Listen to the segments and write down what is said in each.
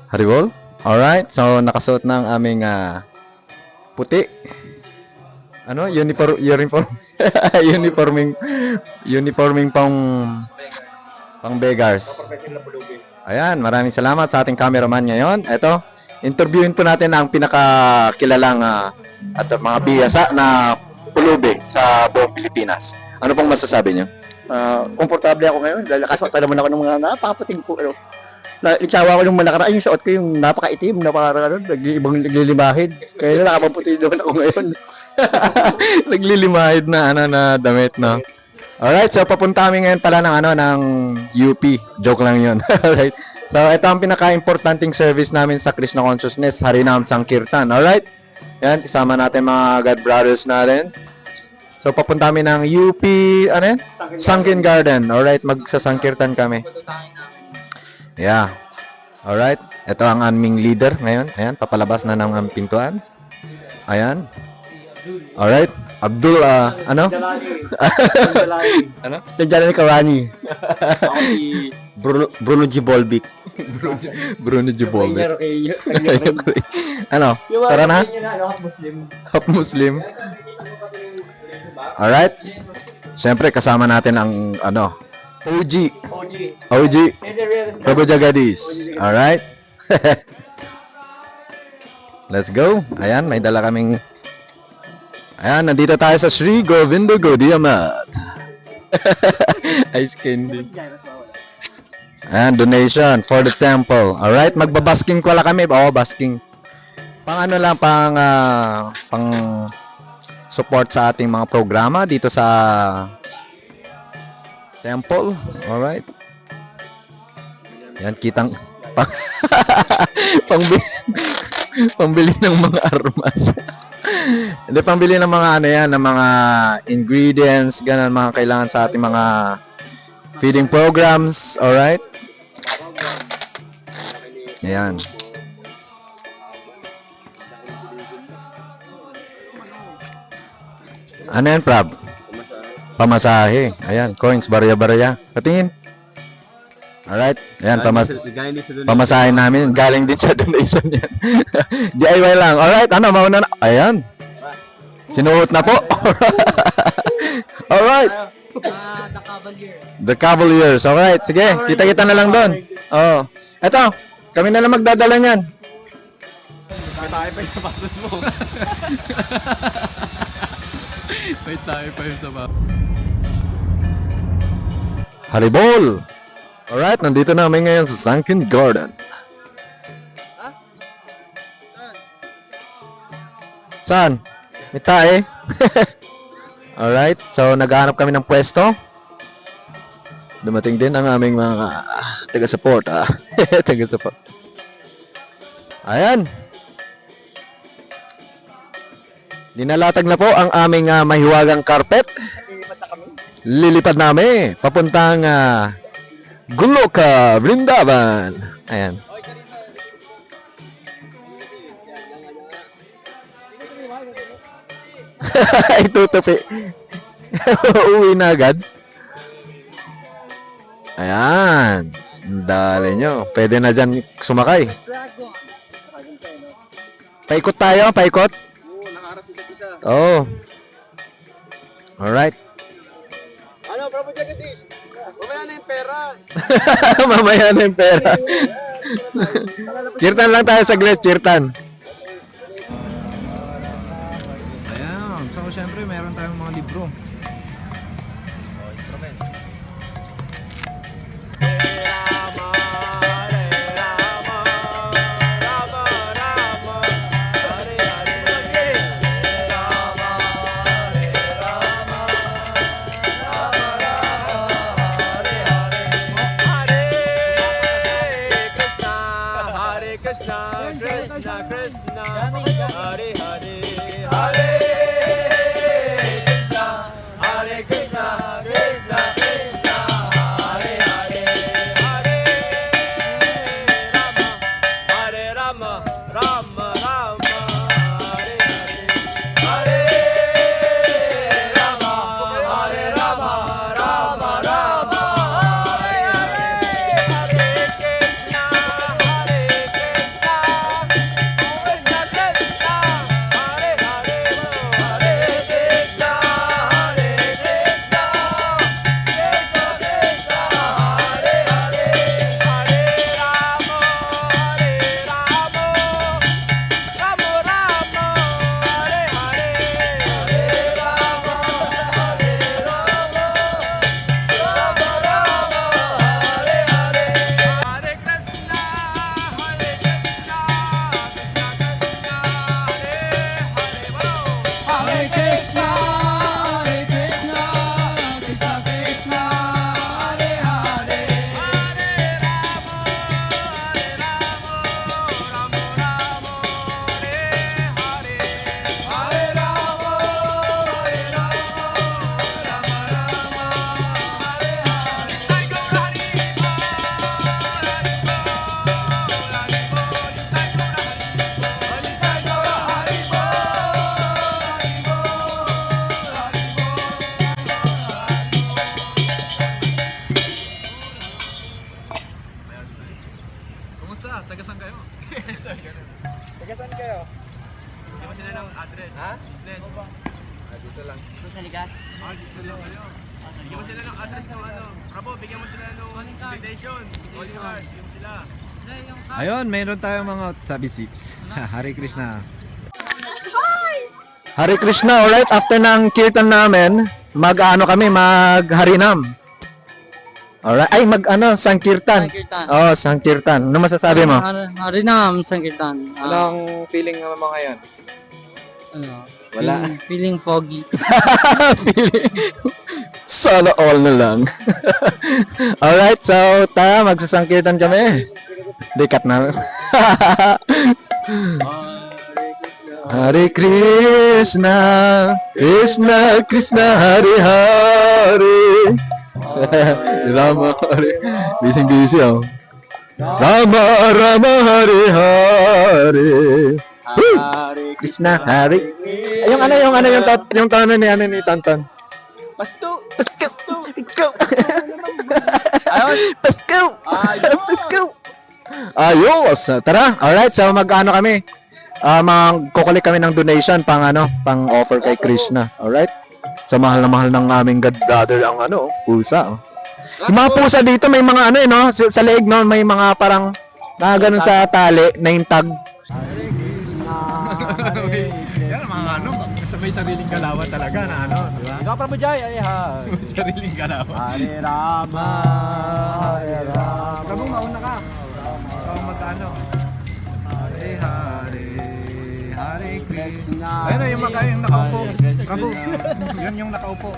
Haribol? Alright, so nakasuot ng aming puti. Ano? Uniform. uniforming pang beggars. Ayan, maraming salamat sa ating cameraman ngayon. Ito, interviewin po natin ang pinakakilalang at mga biyasa na pulubi sa buong Pilipinas. Ano pong masasabi niyo? Komportable ako ngayon dahil nakasuot pa naman ako ng mga napakaputing po. Nagsawa ko yung nakaraan, yung suot ko yung napakaitim na parang ibang naglilimahid. Kaya nakapamputi doon ako ngayon. Naglilimahid na na damit, no? Alright, so papunta kami ngayon pala ng UP. Joke lang 'yun. Alright. So ito ang pinaka-importanting service namin sa Krishna Consciousness, Harinam Sankirtan. Alright? Yan, kasama natin mga God brothers natin. So papunta kami ng UP, ano yan? Sunken Garden. Alright, magsasankirtan kami. Yeah. Alright. Ito ang aming leader ngayon. Ayan, papalabas na ng aming pintuan. Ayan. Alright. Abdul, ano? Ano? Nandiyan na Karani. Bruno G. Bolbic. Bruno G. Bolbic. Ano? Tara na? Half Muslim. Alright. Siyempre, kasama natin ang, OG. Prabhu Jagadis. Alright. Let's go. Ayan, may dala kaming... Ayan, nandito tayo sa Sri Govinda Gaudiya Math. Ice candy. Ayan, donation for the temple. Alright, magbabasking pala kami. Oo, basking. Pang ano lang, pang support sa ating mga programa dito sa temple. Alright. Yan, kitang pambili ng mga armas. Hindi, pambili ng mga ng mga ingredients, ganun, mga kailangan sa ating mga feeding programs. Alright. Ayan. Ano yan, Prab? Pamasahe. Ayan, coins, barya-barya. Patingin. Alright. Ayan, pamasahe namin. Galing din sa donation yan. DIY lang. Alright, mauna na. Ayan. Sinuot na po. Alright. The Cavaliers. The Cavaliers. Alright, sige. Kita-kita na lang doon. Oh. Eto, kami na lang magdadala niyan. May tayo pa yung sapatos mo. May tayo pa yung sapatos. Haribol! Alright, nandito na kami ngayon sa Sunken Garden. Saan? May tae. Alright, so naghahanap kami ng pwesto. Dumating din ang aming mga taga-support. Taga-support. Ayan. Dinalatag na po ang aming mahiwagang carpet. Lilipad namin papuntang Goloka, Vrindavan. Ayan. Itutupi. Uwi na agad. Ayan. Dali nyo. Pwede na dyan sumakay. Paikot tayo, paikot. Oh. Alright. Ano, Prabhu Jagadis? Mamaya na yung pera. Mamaya na yung pera. Kirtan lang tayo saglit, kirtan. Ayan, so syempre meron tayong mga libro. Kamusta? Tagasan kayo? Sorry, ganun. Tagasan kayo? Bigyan mo sila ng address. Ha? Then, Dito lang. Ito sa ligas. dito lang kayo. Bigyan mo sila ng address ng ano. Rabo, bigyan mo sila ng invitation. Calling card. Bigyan mo sila. Ayun, mayroon tayong mga sabi 6. Hare Krishna. Hare Krishna, alright? After ng kirtan namin, mag-harinam. Alright? Ay, sangkirtan. Sankirtan. Oo, sangkirtan. Ano masasabi mo? Harinam, Sankirtan. Anong feeling ng mga yan? Ano? Wala. Feeling foggy. Sana all na lang. Alright, so tara, magsasangkirtan kami. Dikat na. Hare Krishna, Krishna Krishna, Hare Hare. Rama Hare. Busy oh. Rama Rama Hare Hare. Hare Krishna Hare. Ay, yung tono ni Tantan. Pasto! Pasko! Pasko! Pasko! Ayos! Tara, alright, so mag-ano kami? Magkukulik kami ng donation pang offer kay Krishna. Alright? So mahal na mahal ng aming God brother ang pusa. Oh. Yung mga pusa dito may mga sa leeg may mga parang ganun sa tali na yung tag. Yan, mga sabay sariling galawan talaga na di ba? Ikaw, Prabhu Jai. Ay, ha. Sariling galawan. Hare Rama, Hare Rama. Kabong mauna ka. Ikaw mag-ano. Hare Hare, Hare Krishna. Ayun yung yung nakaupo. Prabhu, yun yung nakaupo.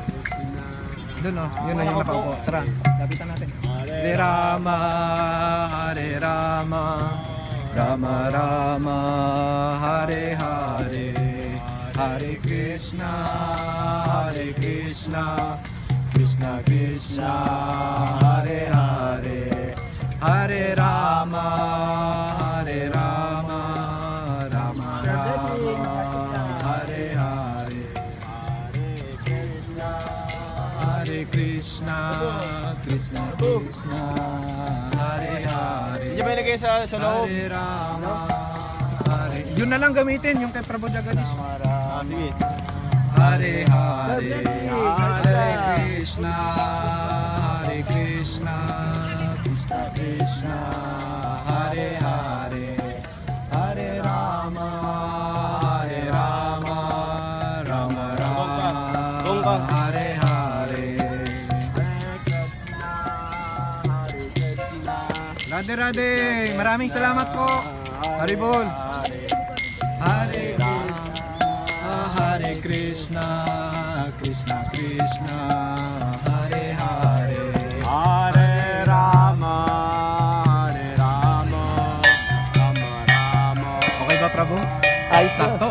Doon yun na yung nakaupo. Tara, lapitan natin. Hare Rama, Hare Rama, Rama Rama, Hare Hare, Hare Krishna, Hare Krishna, Krishna Krishna, Hare Hare, Hare Rama, Hare Rama, Rama Rama, Hare Hare, Hare Krishna, Krishna Krishna, Hare Hare. Hindi ba ilagay sa loob? Hare Rama, Hare. Yun na lang gamitin, yung kay Prabhu Jagadish. Sige. Hare Hare, Hare Krishna, Hare Krishna, Krishna Krishna, Hare Hare, Hare Rama, Hare Rama, Rama Rama, Hare Hare. Radhe Radhe, maraming salamat po. Haribol. Hare Krishna, Hare Krishna, Krishna Krishna, Hare Hare. Hare Rama, Hare Rama, Rama Rama. Okay ba, Prabhu? Ayos na. Sakto.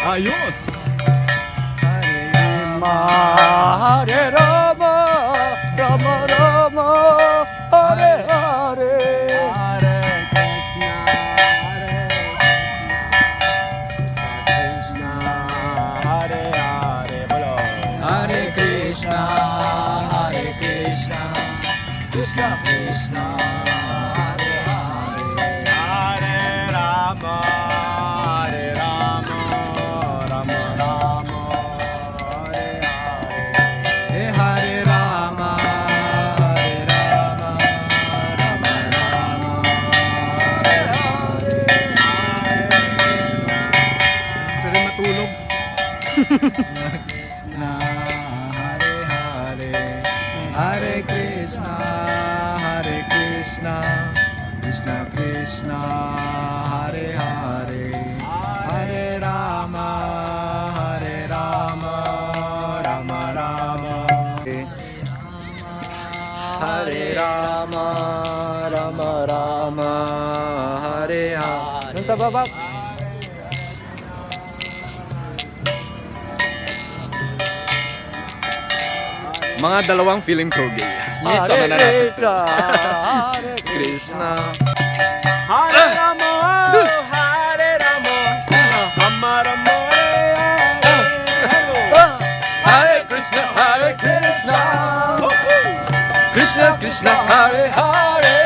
Ayos! Hare Rama, Rama Rama, Hare Hare. Hare Krishna, Krishna, Hare Hare. Bolo. Hare Krishna, Hare Krishna, Krishna Krishna, Hare Hare. Hare Rama, Hare Rama, Rama Rama, Hare Hare. Hey Hare Rama, Hare Rama, Rama Rama, Hare Hare. Pero matulog. Na Hare Hare, Hare Krishna, Hare Krishna, Krishna Krishna, Hare Hare, Hare Rama, Hare Rama, Rama Rama, Hare Rama, Rama Rama, Hare Hare. Dun sa baba. Mga dalawang film crew gay. Yes, sama na natin sila. Krishna. Hare Rama, Hare Rama, Rama Rama, Hare Krishna, Hare Krishna. Krishna Krishna, Hare Hare.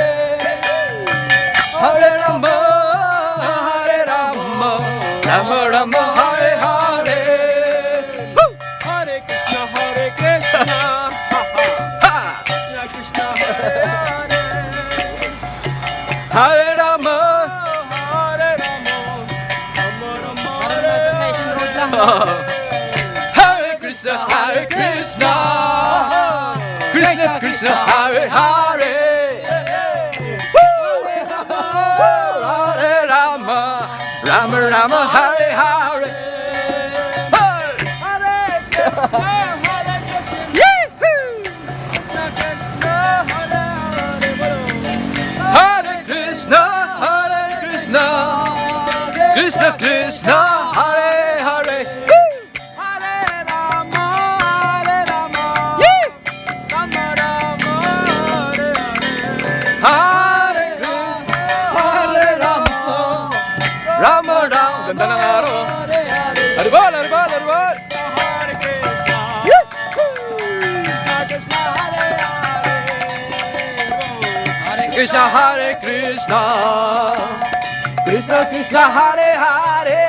Hare Rama. Parang nasa session road lang. Hare Krishna, Hare Krishna. Krishna Krishna, Hare Hare. Hare Rama, Rama Rama, Hare Hare. Hare Krishna, Hare Krishna, Krishna Krishna, Hare Hare. Hare Krishna, Hare Rama, Rama Rama. Ganda ng araw. Haribol, haribol, haribol. Krishna Hare Krishna, Krishna Krishna Hare Hare,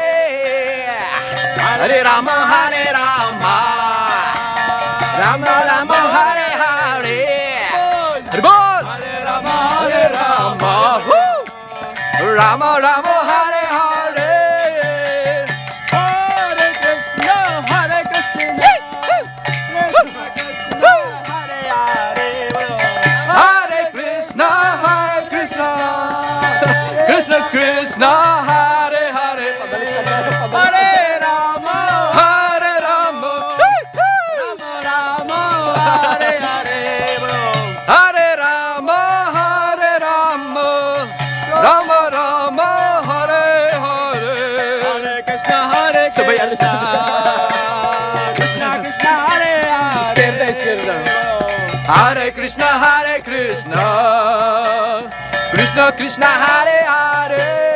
Hare Rama Hare Rama, Rama Rama Hare Hare. Haribol! Hare Rama Hare Rama, Rama Rama Hare Hare. Hare Krishna, Hare Krishna, Hare Krishna, Hare Krishna, Krishna Krishna, Hare Hare. Hare Rama, Hare Rama, Hare Rama, Hare Rama, Rama Rama, Hare Hare. Sabay alis. Hare Krishna, Hare Krishna, Krishna Krishna, Hare Hare.